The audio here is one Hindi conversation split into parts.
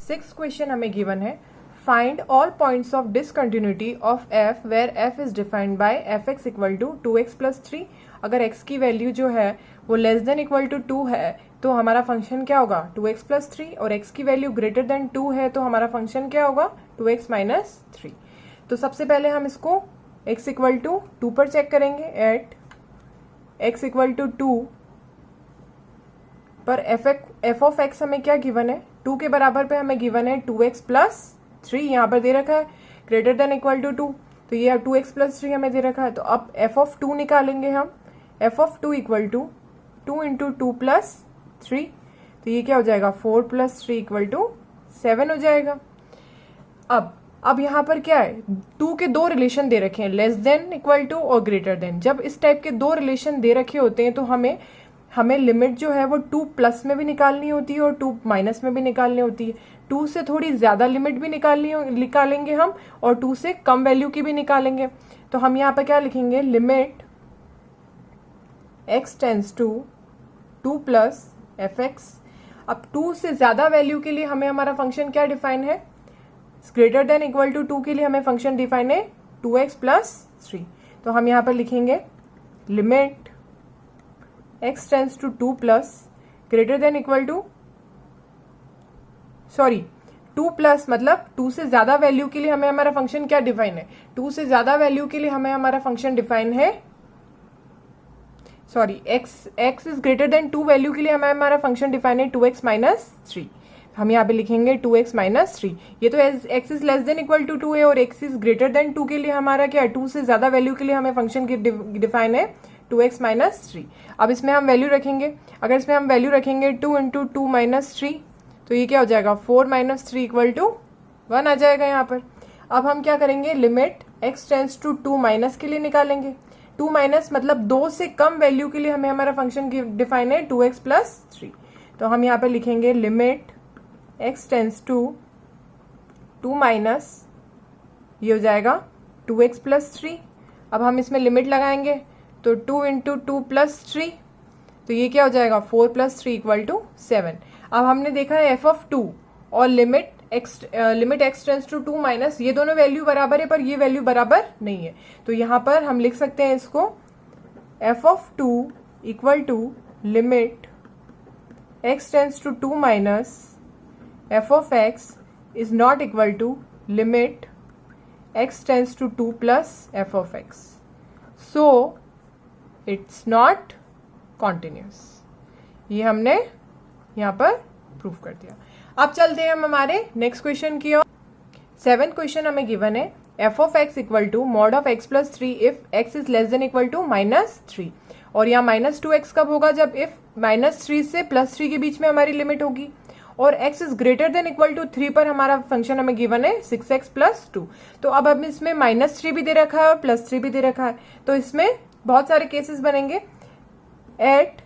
सिक्स क्वेश्चन हमें गिवन है, find all points of discontinuity of f where f is defined by f x equal to 2x plus 3। अगर x की वैल्यू जो है वो लेस देन इक्वल टू 2 है तो हमारा फंक्शन क्या होगा 2x प्लस 3, और x की वैल्यू ग्रेटर देन 2 है तो हमारा फंक्शन क्या होगा 2x माइनस 3। तो सबसे पहले हम इसको x इक्वल टू 2 पर चेक करेंगे। एट x इक्वल टू 2 पर एफ ऑफ एक्स हमें क्या गिवन है, 2 के बराबर पे हमें गिवन है 2x प्लस 3, यहाँ पर दे रखा है ग्रेटर देन इक्वल टू 2, तो ये 2x प्लस 3 हमें दे रखा है। तो अब एफ ऑफ 2 निकालेंगे हम, f of 2 equal to 2 into 2 plus 3, तो ये क्या हो जाएगा 4 प्लस 3 इक्वल टू 7 हो जाएगा। अब यहाँ पर क्या है, 2 के दो रिलेशन दे रखे हैं, लेस देन इक्वल टू और ग्रेटर देन। जब इस टाइप के दो रिलेशन दे रखे होते हैं तो हमें लिमिट जो है वो 2 प्लस में भी निकालनी होती है और 2 माइनस में भी निकालनी होती है। 2 से थोड़ी ज्यादा लिमिट भी निकालेंगे हम, और 2 से कम वैल्यू की भी निकालेंगे। तो हम यहाँ पर क्या लिखेंगे, limit x tends to 2 plus f x. अब 2 से ज्यादा वैल्यू के लिए हमें हमारा फंक्शन क्या डिफाइन है, ग्रेटर देन इक्वल टू 2 के लिए हमें फंक्शन डिफाइन है 2x प्लस 3। तो हम यहाँ पर लिखेंगे limit x tends to 2 plus greater than equal to 2 plus मतलब 2 से ज्यादा वैल्यू के लिए हमें हमारा फंक्शन क्या डिफाइन है, 2 से ज्यादा वैल्यू के लिए हमें हमारा फंक्शन डिफाइन है, x is greater then 2 value के लिए हमें हमारा फंक्शन डिफाइन है 2x माइनस 3। हम यहाँ पे लिखेंगे 2x माइनस 3। ये तो x is less than equal to 2 है, और x इज ग्रेटर देन 2 के लिए हमारा क्या है, 2 से ज्यादा वैल्यू के लिए हमें फंक्शन डिफाइन है 2x माइनस 3। अब इसमें हम वैल्यू रखेंगे, अगर इसमें हम वैल्यू रखेंगे 2 इंटू 2 माइनस 3, तो ये क्या हो जाएगा 4 माइनस 3 इक्वल टू 1 आ जाएगा यहाँ पर। अब हम क्या करेंगे, limit x tends to 2 minus के लिए निकालेंगे। 2 माइनस मतलब 2 से कम वैल्यू के लिए हमें हमारा फंक्शन डिफाइन है 2x प्लस 3। तो हम यहाँ पर लिखेंगे limit x tends to 2 minus, ये हो जाएगा 2x प्लस 3। अब हम इसमें लिमिट लगाएंगे तो 2 इंटू 2 प्लस 3, तो ये क्या हो जाएगा 4 प्लस 3 इक्वल टू 7। अब हमने देखा है एफ ऑफ 2 और limit x tends to 2 minus, ये दोनों वैल्यू बराबर है पर ये वैल्यू बराबर नहीं है। तो यहाँ पर हम लिख सकते हैं इसको f of 2 equal to limit x tends to 2 minus F of x is not equal to limit x tends to 2 plus F of x, so it's not continuous. ये हमने यहाँ पर प्रूव कर दिया। अब चलते हैं हम हमारे नेक्स्ट क्वेश्चन की ओर। 7th क्वेश्चन हमें गिवन है, F of x equal to mod of x plus 3 if x is less than equal to minus 3। और यहाँ माइनस 2x कब होगा, जब इफ माइनस 3 से प्लस 3 के बीच में हमारी लिमिट होगी, और x is greater than equal to 3 पर हमारा फंक्शन हमें गिवन है 6x प्लस 2। तो अब हम इसमें माइनस 3 भी दे रखा है और प्लस 3 भी दे रखा है, तो इसमें बहुत सारे केसेस बनेंगे। एट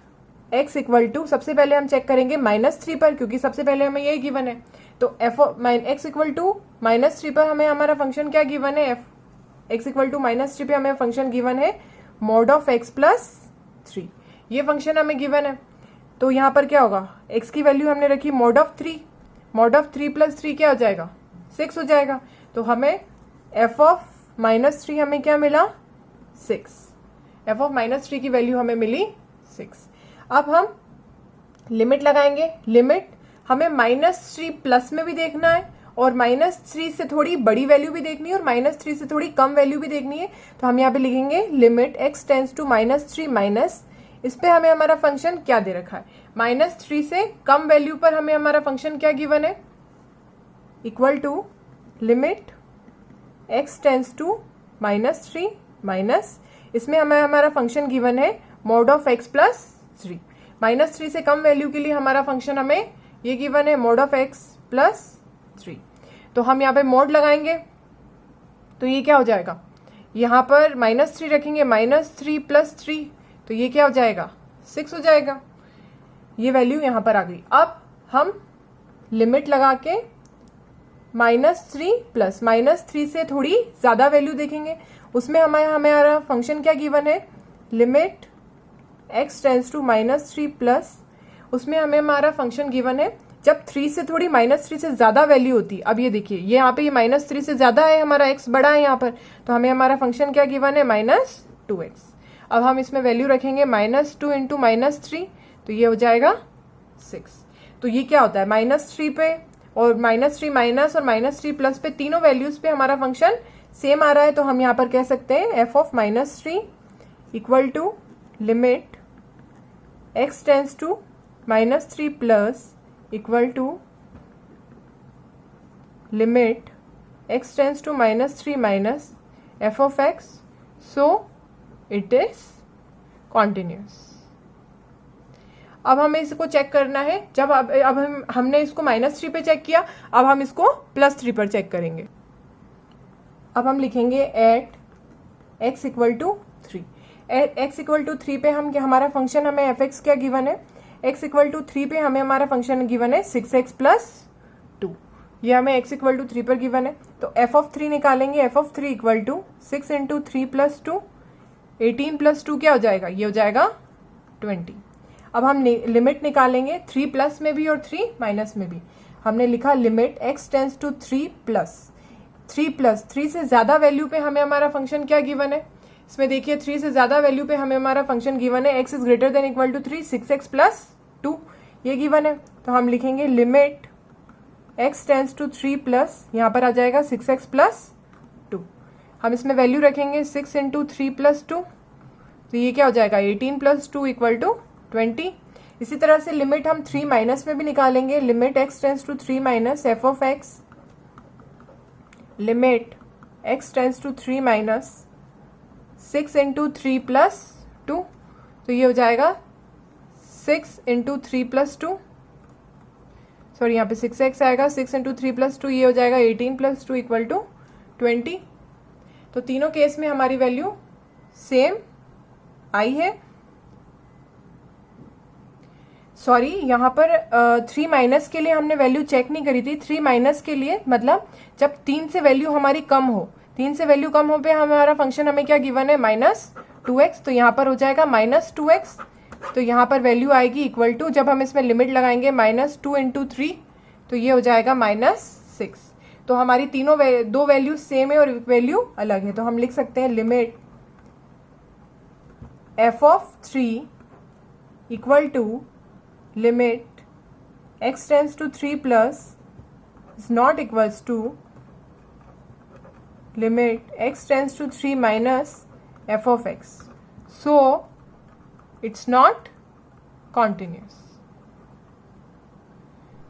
x इक्वल टू, सबसे पहले हम चेक करेंगे माइनस 3 पर, क्योंकि सबसे पहले हमें यही गिवन है। तो x इक्वल टू माइनस 3 पर हमें हमारा फंक्शन क्या गिवन है, x इक्वल टू माइनस 3 पे हमें फंक्शन गिवन है मॉड ऑफ x प्लस 3। ये फंक्शन हमें गिवन है, तो यहाँ पर क्या होगा, x की वैल्यू हमने रखी mod of 3, mod of 3 plus 3 क्या हो जाएगा 6 हो जाएगा। तो हमें f ऑफ माइनस 3 हमें क्या मिला 6, f ऑफ माइनस 3 की वैल्यू हमें मिली 6। अब हम लिमिट लगाएंगे, लिमिट हमें माइनस 3 प्लस में भी देखना है, और माइनस 3 से थोड़ी बड़ी वैल्यू भी देखनी है, और माइनस 3 से थोड़ी कम वैल्यू भी देखनी है। तो हम यहाँ पे लिखेंगे limit x tends to minus 3 minus, इस पे हमें हमारा फंक्शन क्या दे रखा है, माइनस 3 से कम वैल्यू पर हमें हमारा फंक्शन क्या गिवन है, equal to limit x tends to minus 3 minus, इसमें हमें हमारा फंक्शन गिवन है mod of x plus 3। Minus 3 से कम वैल्यू के लिए हमारा फंक्शन हमें ये गिवन है मॉड ऑफ x प्लस 3। तो हम यहाँ पे मॉड लगाएंगे, तो ये क्या हो जाएगा, यहाँ पर माइनस 3 रखेंगे, माइनस 3 प्लस 3, तो ये क्या हो जाएगा 6 हो जाएगा। ये वैल्यू यहाँ पर आ गई। अब हम लिमिट लगा के माइनस 3 प्लस माइनस 3 से थोड़ी ज्यादा वैल्यू देखेंगे, उसमें हमारा फंक्शन क्या गिवन है, limit x tends to minus 3 plus, उसमें हमें हमारा फंक्शन गिवन है जब 3 से थोड़ी -3 से ज़्यादा वैल्यू होती, अब ये देखिए ये यहाँ पे ये -3 से ज़्यादा है, हमारा x बड़ा है यहाँ पर, तो हमें हमारा फंक्शन क्या गिवन है, -2x। अब हम इसमें वैल्यू रखेंगे -2 इंटू -3, तो ये हो जाएगा 6। तो ये क्या होता है, -3 पे और -3 माइनस और -3 प्लस पे तीनों वैल्यूज पे हमारा फंक्शन सेम आ रहा है, तो हम यहाँ पर कह सकते हैं f of -3 equal to limit x tends to -3 plus equal to limit x tends to -3 minus f of x, so it is continuous. अब हमें इसको चेक करना है, जब अब हमने इसको -3 पे चेक किया, अब हम इसको +3 पर चेक करेंगे। अब हम लिखेंगे at x equal to 3। x equal to 3 पे हम हमारा फंक्शन हमें f(x) क्या गिवन है, x इक्वल टू 3 पे हमें हमारा फंक्शन गिवन है 6x प्लस 2, ये हमें x इक्वल टू 3 पर गिवन है। तो f ऑफ 3 निकालेंगे, f of 3 equal to 6 into 3 plus 2, 18 plus 2 क्या हो जाएगा, ये हो जाएगा 20। अब हम लिमिट निकालेंगे 3 प्लस में भी और 3 माइनस में भी। हमने लिखा limit x tends to 3 plus 3 से ज़्यादा वैल्यू पे हमें हमारा फंक्शन क्या गिवन है, इसमें देखिए 3 से ज़्यादा वैल्यू पे हमें हमारा फंक्शन गिवन है x is greater than equal to 3, 6x plus 2 ये गिवन है। तो हम लिखेंगे limit x tends to 3 plus, यहाँ पर आ जाएगा 6x प्लस 2। हम इसमें वैल्यू रखेंगे 6 इंटू 3 प्लस 2, तो ये क्या हो जाएगा 18 प्लस 2 इक्वल टू 20। इसी तरह से लिमिट हम 3 माइनस में भी निकालेंगे, limit x tends to 3 minus f of x, limit x tends to 3 minus 6 into 3 plus 2, तो ये हो जाएगा 6 इंटू 3 प्लस 2, सॉरी यहाँ पे 6x आएगा, 6 इंटू 3 प्लस 2 ये हो जाएगा 18 प्लस 2 इक्वल टू 20। तो तीनों केस में हमारी वैल्यू सेम आई है। सॉरी यहाँ पर 3 माइनस के लिए हमने वैल्यू चेक नहीं करी थी। 3 माइनस के लिए मतलब जब 3 से वैल्यू हमारी कम हो, 3 से वैल्यू कम हो पे हमारा फंक्शन हमें क्या गिवन है, -2x, तो यहाँ पर हो जाएगा -2x। तो यहाँ पर वैल्यू आएगी इक्वल टू, जब हम इसमें लिमिट लगाएंगे -2 इंटू 3, तो ये हो जाएगा -6। तो हमारी तीनों दो वैल्यू सेम है और वैल्यू अलग है, तो हम लिख सकते हैं limit f of 3 equal to limit x tends to 3 plus is not equals to limit x tends to 3 minus f of x, so it's not continuous.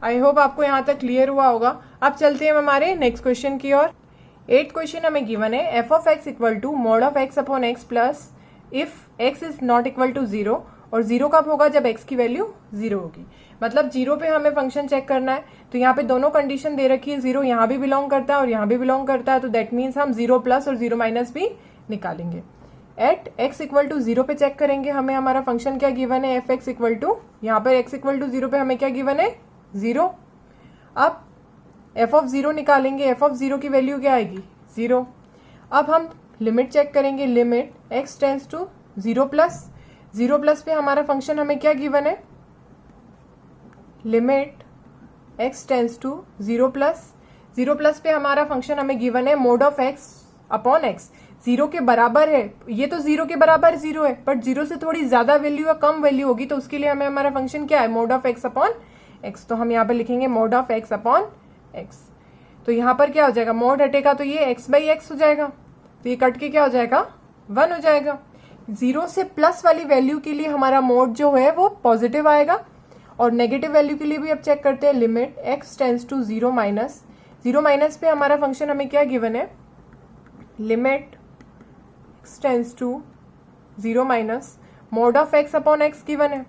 I hope आपको यहाँ तक क्लियर हुआ होगा। अब चलते हैं हमारे नेक्स्ट क्वेश्चन की ओर। 8th क्वेश्चन हमें गिवन है f of x equal to mod of x upon x plus if x is not equal to 0, और 0 कब होगा, जब x की वैल्यू 0 होगी। मतलब 0 पे हमें फंक्शन चेक करना है, तो यहाँ पे दोनों कंडीशन दे रखी है, 0 यहाँ भी बिलोंग करता है और यहाँ भी बिलोंग करता है, तो दैट मीन्स हम 0 प्लस और 0 माइनस भी निकालेंगे। एट x इक्वल टू 0 पे चेक करेंगे, हमें हमारा फंक्शन क्या गिवन है, एफ एक्स इक्वल टू, यहाँ पर x इक्वल टू 0 पे हमें क्या गिवन है, 0। अब f ऑफ 0 निकालेंगे, f ऑफ 0 की वैल्यू क्या आएगी, 0। अब हम लिमिट चेक करेंगे, limit x tends to 0 plus पे हमारा फंक्शन हमें क्या गिवन है, limit x tends to 0 plus पे हमारा फंक्शन हमें गिवन है mod of x upon x, 0 के बराबर है, ये तो 0 के बराबर 0 है, बट 0 से थोड़ी ज्यादा वैल्यू या कम वैल्यू होगी, तो उसके लिए हमें हमारा फंक्शन क्या है, mod of x upon x। तो हम यहाँ पर लिखेंगे mode of x upon x। तो यहाँ पर क्या हो जाएगा, मोड हटेगा तो ये x बाई एक्स हो जाएगा, तो ये कट के क्या हो जाएगा, 1 हो जाएगा। 0 से प्लस वाली वैल्यू के लिए हमारा मोड जो है वो पॉजिटिव आएगा, और नेगेटिव वैल्यू के लिए भी अब चेक करते हैं, limit x tends to 0 minus पे हमारा फंक्शन हमें क्या गिवन है, limit x tends to 0 minus mod of x upon x given है।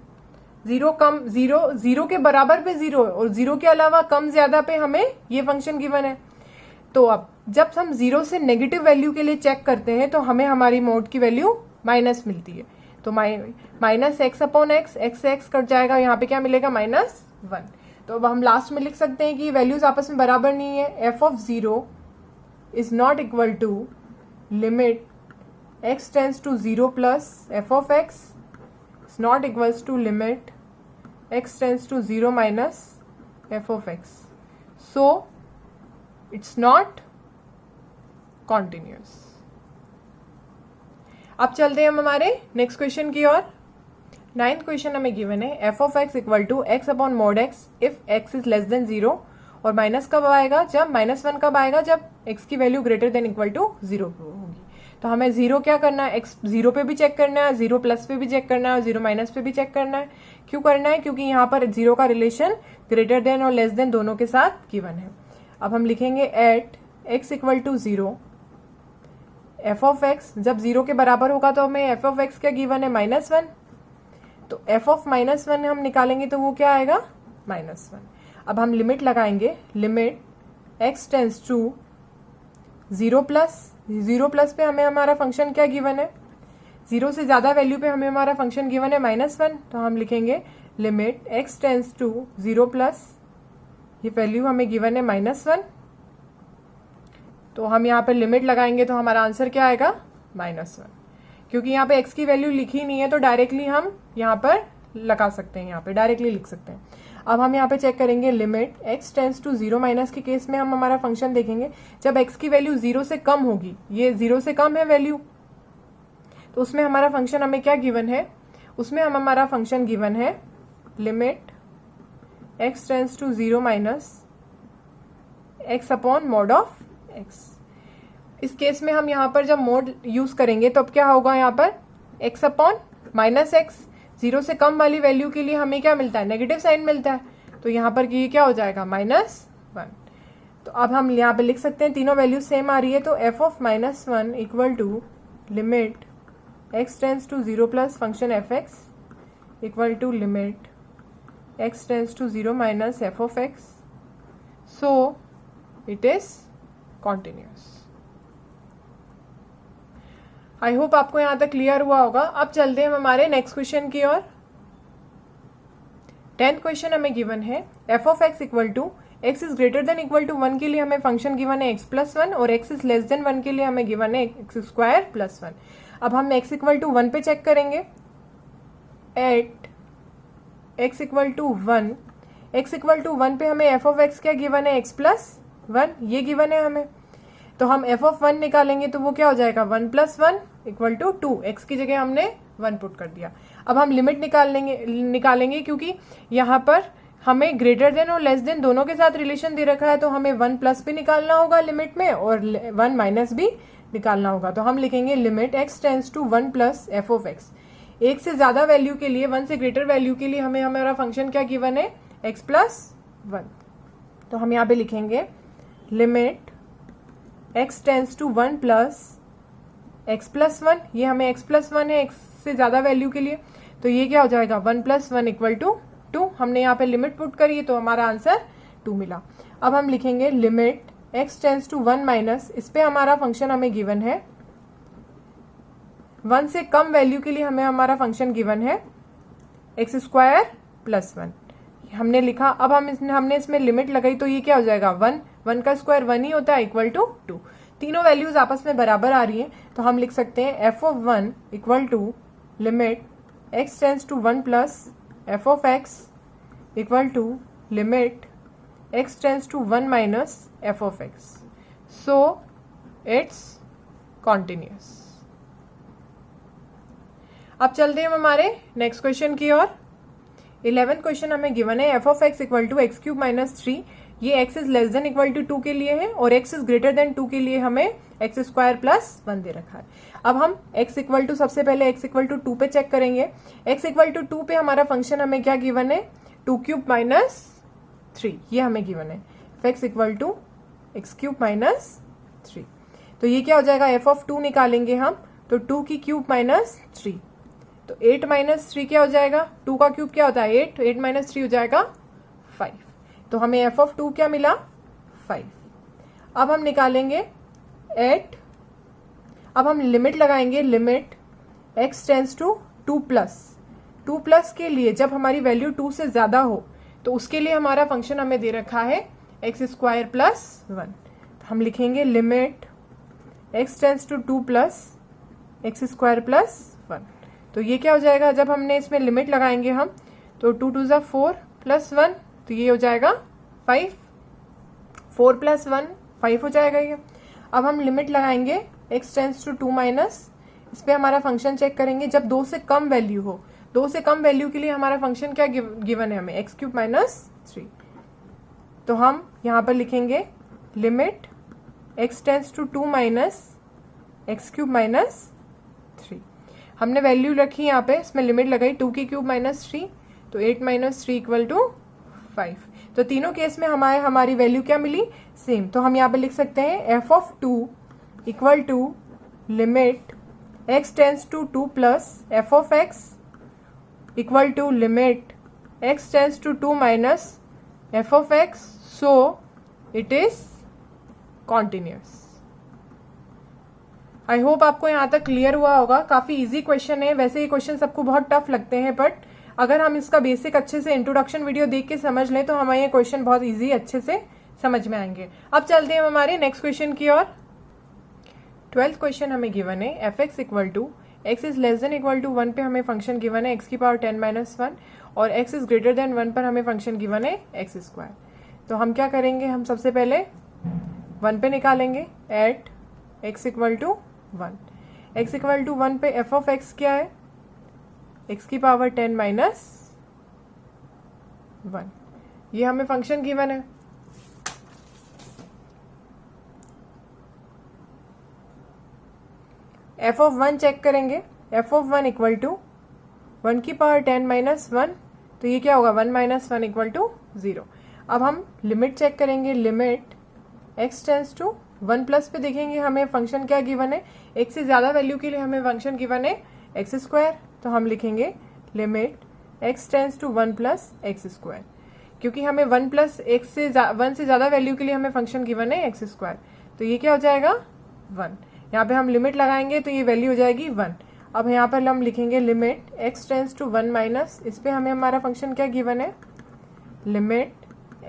0 के बराबर पे 0 है और 0 के अलावा कम ज्यादा पे हमें ये फंक्शन गिवन है। तो अब जब हम 0 से नेगेटिव वैल्यू के लिए चेक करते हैं, तो हमें हमारी मोड की वैल्यू माइनस मिलती है, तो minus x upon x, x से एक्स कट जाएगा, यहाँ पे क्या मिलेगा, -1। तो अब हम लास्ट में लिख सकते हैं कि वैल्यूज आपस में बराबर नहीं है, f of 0 is not equal to limit x tends to 0 plus f of x is not equals to limit x tends to 0 minus F of X, so it's not continuous. अब चलते हैं हम हमारे नेक्स्ट क्वेश्चन की ओर। 9th क्वेश्चन हमें गिवन है F of x equal to X upon mod X if x is less than 0, और माइनस कब आएगा, जब -1 कब आएगा, जब एक्स की value greater than equal to 0 होगी। तो हमें 0 क्या करना है, एक्स 0 पे भी चेक करना है, 0 प्लस पे भी चेक करना है और 0 माइनस पे भी चेक करना है। क्यों करना है, क्योंकि यहाँ पर 0 का रिलेशन ग्रेटर देन और लेस देन दोनों के साथ गिवन है। अब हम लिखेंगे at X equal to 0 F of X, जब 0 के बराबर होगा तो हमें एफ ऑफ एक्स क्या गिवन है, -1। तो एफ ऑफ -1 हम निकालेंगे तो वो क्या आएगा, -1। अब हम लिमिट लगाएंगे, limit X tends to 0 plus पे हमें हमारा फंक्शन क्या गिवन है, 0 से ज्यादा वैल्यू पे हमें हमारा फंक्शन गिवन है -1। तो हम लिखेंगे limit X tends to 0 plus, ये वैल्यू हमें गिवन है -1। तो हम यहाँ पे लिमिट लगाएंगे तो हमारा आंसर क्या आएगा, -1। क्योंकि यहाँ पे x की वैल्यू लिखी नहीं है तो डायरेक्टली हम यहाँ पर लगा सकते हैं, यहाँ पे डायरेक्टली लिख सकते हैं। अब हम यहाँ पे चेक करेंगे limit x tends to 0 minus के केस में हम हमारा फंक्शन देखेंगे जब x की वैल्यू 0 से कम होगी, ये 0 से कम है वैल्यू, तो उसमें हमारा फंक्शन हमें क्या गिवन है, उसमें हम हमारा फंक्शन गिवन है limit x tends to 0 minus x upon mod of x। इस केस में हम यहाँ पर जब मोड यूज करेंगे तो अब क्या होगा, यहाँ पर x अपॉन माइनस एक्स, 0 से कम वाली वैल्यू के लिए हमें क्या मिलता है, नेगेटिव साइन मिलता है। तो यहाँ पर ये क्या हो जाएगा, -1। तो अब हम यहाँ पे लिख सकते हैं, तीनों वैल्यू सेम आ रही है, तो f of -1 equal to limit x tends to 0 plus function F x equal to limit x tends to 0 minus F of X, so it is continuous. I hope आपको यहां तक क्लियर हुआ होगा। अब चलते हैं हमारे नेक्स्ट क्वेश्चन की ओर। 10th क्वेश्चन हमें गिवन है F of x equal to X is greater than equal to 1 के लिए हमें फंक्शन गिवन है एक्स प्लस 1, और एक्स इज लेस देन 1 के लिए हमें गिवन है एक्स स्क्वायर प्लस 1। अब हम एक्स इक्वल टू 1 पे चेक करेंगे, at X equal to 1, X equal to 1 पे हमें एफ ऑफ एक्स क्या गिवन है, एक्स प्लस 1, ये गिवन है हमें। तो हम एफ ऑफ 1 निकालेंगे तो वो क्या हो जाएगा, 1 प्लस 1 इक्वल टू 2, एक्स की जगह हमने 1 पुट कर दिया। अब हम लिमिट निकालेंगे क्योंकि यहाँ पर हमें ग्रेटर देन और लेस देन दोनों के साथ रिलेशन दे रखा है, तो हमें 1 प्लस भी निकालना होगा लिमिट में और 1 माइनस भी निकालना होगा। तो हम लिखेंगे limit X tends to 1 plus F of X. एक से ज्यादा वैल्यू के लिए, 1 से ग्रेटर वैल्यू के लिए हमें हमारा फंक्शन क्या गिवन है, एक्स प्लस 1। तो हम यहाँ पे लिखेंगे limit x tends to 1 plus X plus 1, ये हमें x प्लस 1 है x से ज्यादा वैल्यू के लिए, तो ये क्या हो जाएगा 1 प्लस 1 इक्वल टू 2। हमने यहाँ पे लिमिट पुट करी है तो हमारा आंसर 2 मिला। अब हम लिखेंगे limit x tends to 1 minus, इस पे हमारा फंक्शन हमें गिवन है 1 से कम वैल्यू के लिए हमें हमारा फंक्शन गिवन है एक्स स्क्वायर प्लस 1, हमने लिखा। अब हमने इसमें लिमिट लगाई तो ये क्या हो जाएगा 1 का स्क्वायर 1 ही होता है इक्वल टू 2। तीनों वैल्यूज आपस में बराबर आ रही हैं तो हम लिख सकते हैं F of 1 equal to limit X tends to 1 plus F of x equal to limit X tends to 1 minus F of X, so it's continuous. अब चलते हैं हमारे नेक्स्ट क्वेश्चन की ओर। 11th क्वेश्चन हमें गिवन है F of x equal to X cube minus 3, ये X is less than equal to 2 के लिए है और एक्स इज ग्रेटर देन 2 के लिए हमें एक्स स्क्वायर प्लस 1 दे रखा है। अब हम एक्स इक्वल टू, सबसे पहले एक्स इक्वल टू 2 पे चेक करेंगे। एक्स इक्वल टू 2 पे हमारा फंक्शन हमें क्या गिवन है, 2 क्यूब माइनस 3, ये हमें गिवन है X equal to X cube minus 3। तो ये क्या हो जाएगा, एफ ऑफ 2 निकालेंगे हम तो 2 की क्यूब माइनस 3, तो 8 माइनस 3 क्या हो जाएगा, 2 का क्यूब क्या होता है 8 माइनस 3 हो जाएगा 5। तो हमें एफ ऑफ 2 क्या मिला 5। अब हम निकालेंगे 8, अब हम लिमिट लगाएंगे limit x tends to 2 plus के लिए जब हमारी वैल्यू 2 से ज्यादा हो तो उसके लिए हमारा फंक्शन हमें दे रखा है एक्स स्क्वायर प्लस 1। तो हम लिखेंगे limit x tends to 2 plus X square plus 1। तो ये क्या हो जाएगा, जब हमने इसमें लिमिट लगाएंगे हम तो 2 2 ज़ा 4 प्लस 1, तो ये हो जाएगा 5, 4 + 1 5 हो जाएगा ये। अब हम लिमिट लगाएंगे x टेंड्स टू 2 माइनस, इस पे हमारा फंक्शन चेक करेंगे जब 2 से कम वैल्यू हो। 2 से कम वैल्यू के लिए हमारा फंक्शन क्या गिवन है हमें, x³ - 3। तो हम यहाँ पर लिखेंगे limit x tends to 2 minus x³ - 3। हमने वैल्यू रखी यहाँ पे, इसमें लिमिट लगाई 2³ - 3, तो 8 - 3 = 5। तो तीनों केस में हमारी वैल्यू क्या मिली, सेम। तो हम यहाँ पे लिख सकते हैं f(2) = limit x tends to 2 plus f(x) = limit x tends to 2 minus f(x), so it is continuous. I hope आपको यहाँ तक क्लियर हुआ होगा। काफी इजी क्वेश्चन है, वैसे ये क्वेश्चन सबको बहुत टफ लगते हैं, बट अगर हम इसका बेसिक अच्छे से इंट्रोडक्शन वीडियो देख के समझ लें तो हमें ये क्वेश्चन बहुत इजी अच्छे से समझ में आएंगे। अब चलते हैं हमारे नेक्स्ट क्वेश्चन की ओर। 12th क्वेश्चन हमें गिवन है f(x) = x is less than equal to 1 पे हमें फंक्शन गिवन है x⁻10 - 1 और x इज ग्रेटर देन 1 पर हमें फंक्शन गिवन है x²। तो हम क्या करेंगे, हम सबसे पहले 1 पे निकालेंगे एट x = 1। x = 1 पे f(x) क्या है, x⁻10 - 1। ये हमें फंक्शन गिवन है। f(1) चेक करेंगे, f(1) = 1⁻10 - 1, तो ये क्या होगा 1 - 1 = 0। अब हम लिमिट चेक करेंगे, limit x tends to 1 plus पे देखेंगे हमें फंक्शन क्या गिवन है, x से ज्यादा वैल्यू के लिए हमें फंक्शन गिवन है x²। तो हम लिखेंगे limit x tends to 1 plus x², क्योंकि हमें 1 से ज्यादा वैल्यू के लिए हमें फंक्शन गिवन है x²। तो ये क्या हो जाएगा 1। यहाँ पे हम लिमिट लगाएंगे तो ये वैल्यू हो जाएगी 1। अब यहाँ पर हम लिखेंगे limit x tends to 1 minus, इस पे हमें हमारा फंक्शन क्या गिवन है, limit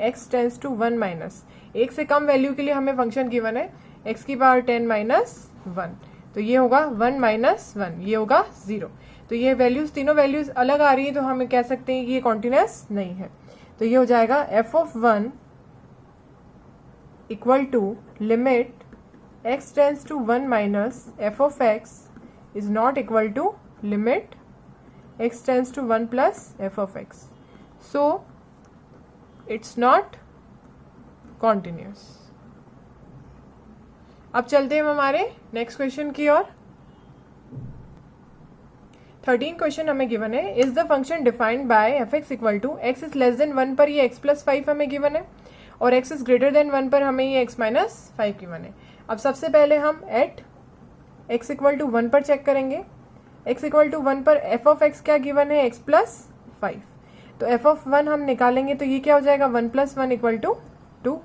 x tends to 1 minus, एक से कम वैल्यू के लिए हमें फंक्शन गिवन है x⁻10 - 1। तो ये होगा 1 - 1, ये होगा 0। तो ये वैल्यूज, तीनों वैल्यूज अलग आ रही है, तो हम कह सकते हैं कि ये कॉन्टिन्यूस नहीं है। तो ये हो जाएगा f(1) = limit x tends to 1 minus f(x) is not equal to limit x tends to 1 plus f(x). So it's not continuous। अब चलते हैं हमारे नेक्स्ट क्वेश्चन की ओर। 13 क्वेश्चन हमें गिवन है, is the function defined by f(x) = x is less then 1 पर ये x + 5 हमें गिवन है और x इज ग्रेटर देन 1 पर हमें ये x - 5 गिवन है। अब सबसे पहले हम एट x = 1 पर चेक करेंगे। x = 1 पर f(x) क्या गिवन है, x + 5। तो f(1) हम निकालेंगे तो ये क्या हो जाएगा 1 + 1 = 2,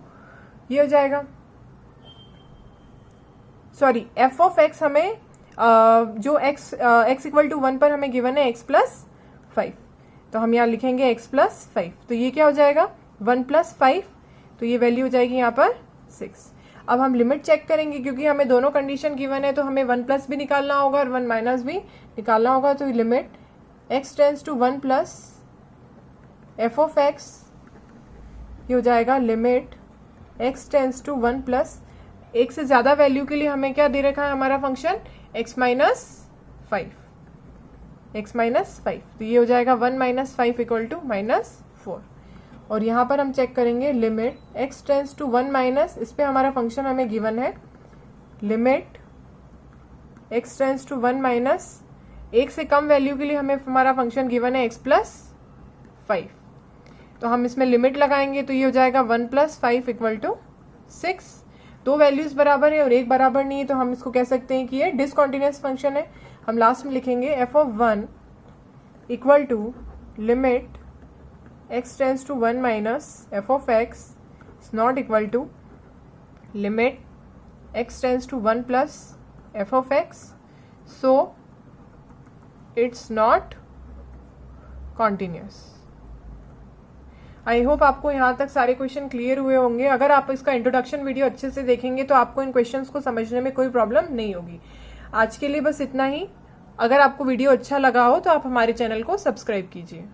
ये हो जाएगा। सॉरी, f(x) हमें जो x = 1 पर हमें गिवन है x + 5, तो हम यहाँ लिखेंगे x + 5। तो ये क्या हो जाएगा 1 + 5, तो ये वैल्यू हो जाएगी यहाँ पर 6। अब हम लिमिट चेक करेंगे, क्योंकि हमें दोनों कंडीशन गिवन है तो हमें 1+ भी निकालना होगा और 1- भी निकालना होगा। तो limit x tends to 1 plus f(x), ये हो जाएगा limit x tends to 1 plus, एक से ज्यादा वैल्यू के लिए हमें क्या दे रखा है हमारा फंक्शन x - 5, x - 5। तो ये हो जाएगा 1 - 5 = -4। और यहाँ पर हम चेक करेंगे limit x tends to 1 minus, इस पे हमारा फंक्शन हमें गिवन है limit x tends to 1 minus, एक से कम वैल्यू के लिए हमें हमारा फंक्शन गिवन है x + 5। तो हम इसमें लिमिट लगाएंगे तो ये हो जाएगा 1 + 5 = 6। दो वैल्यूज बराबर है और एक बराबर नहीं है, तो हम इसको कह सकते हैं कि ये डिसकंटिन्यूअस फंक्शन है। हम लास्ट में लिखेंगे f(1) = limit x tends to 1 minus f(x) is not equal to limit x tends to 1 plus f(x), so it's not continuous। I hope आपको यहाँ तक सारे क्वेश्चन क्लियर हुए होंगे। अगर आप इसका इंट्रोडक्शन वीडियो अच्छे से देखेंगे तो आपको इन क्वेश्चंस को समझने में कोई प्रॉब्लम नहीं होगी। आज के लिए बस इतना ही। अगर आपको वीडियो अच्छा लगा हो तो आप हमारे चैनल को सब्सक्राइब कीजिए।